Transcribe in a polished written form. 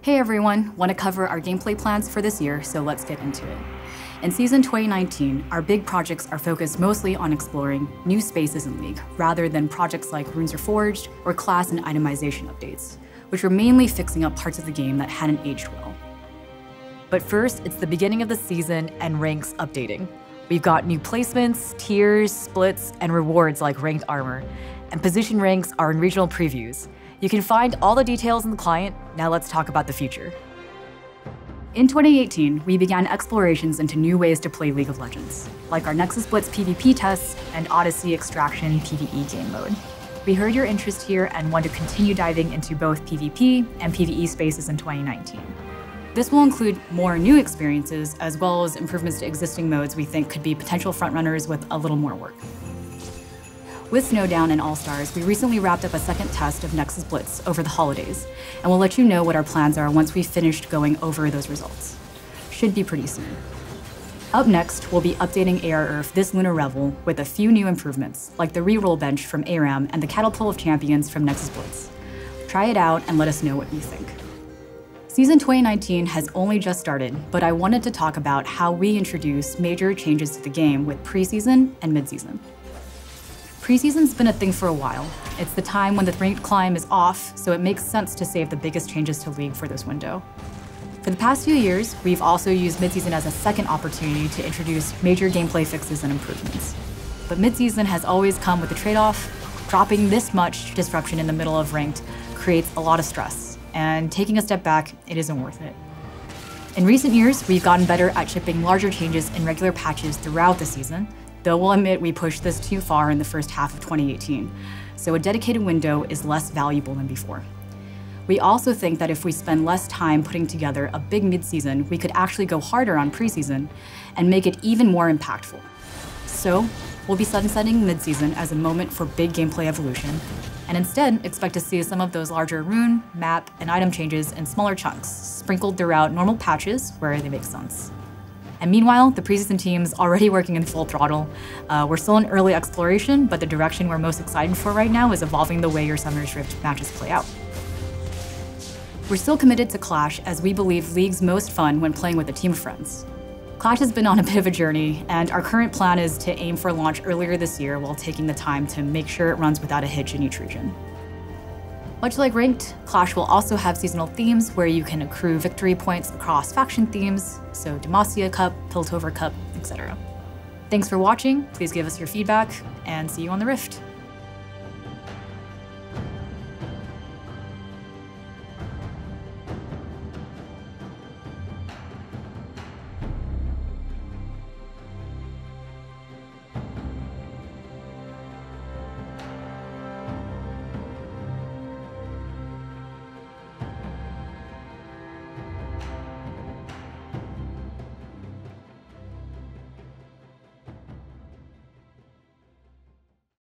Hey everyone, want to cover our gameplay plans for this year, so let's get into it. In Season 2019, our big projects are focused mostly on exploring new spaces in League, rather than projects like Runes Reforged or class and itemization updates, which were mainly fixing up parts of the game that hadn't aged well. But first, it's the beginning of the season and ranks updating. We've got new placements, tiers, splits, and rewards like ranked armor, and position ranks are in regional previews. You can find all the details in the client. Now let's talk about the future. In 2018, we began explorations into new ways to play League of Legends, like our Nexus Blitz PvP tests and Odyssey Extraction PvE game mode. We heard your interest here and want to continue diving into both PvP and PvE spaces in 2019. This will include more new experiences, as well as improvements to existing modes we think could be potential frontrunners with a little more work. With Snowdown and All-Stars, we recently wrapped up a second test of Nexus Blitz over the holidays, and we'll let you know what our plans are once we've finished going over those results. Should be pretty soon. Up next, we'll be updating AR-Earth this Lunar Revel with a few new improvements, like the reroll bench from ARAM and the Catapult of Champions from Nexus Blitz. Try it out and let us know what you think. Season 2019 has only just started, but I wanted to talk about how we introduce major changes to the game with PreSeason and MidSeason. PreSeason's been a thing for a while. It's the time when the ranked climb is off, so it makes sense to save the biggest changes to League for this window. For the past few years, we've also used MidSeason as a second opportunity to introduce major gameplay fixes and improvements. But MidSeason has always come with a trade-off. Dropping this much disruption in the middle of ranked creates a lot of stress, and taking a step back, it isn't worth it. In recent years, we've gotten better at shipping larger changes in regular patches throughout the season, though we'll admit we pushed this too far in the first half of 2018, so a dedicated window is less valuable than before. We also think that if we spend less time putting together a big mid-season, we could actually go harder on pre-season and make it even more impactful. So, we'll be sunsetting mid-season as a moment for big gameplay evolution, and instead expect to see some of those larger rune, map, and item changes in smaller chunks, sprinkled throughout normal patches where they make sense. And meanwhile, the preseason team's already working in full throttle. We're still in early exploration, but the direction we're most excited for right now is evolving the way your Summer's Rift matches play out. We're still committed to Clash, as we believe League's most fun when playing with a team of friends. Clash has been on a bit of a journey, and our current plan is to aim for launch earlier this year while taking the time to make sure it runs without a hitch in each region. Much like Ranked, Clash will also have seasonal themes where you can accrue victory points across faction themes, so Demacia Cup, Piltover Cup, etc. Thanks for watching, please give us your feedback, and see you on the Rift.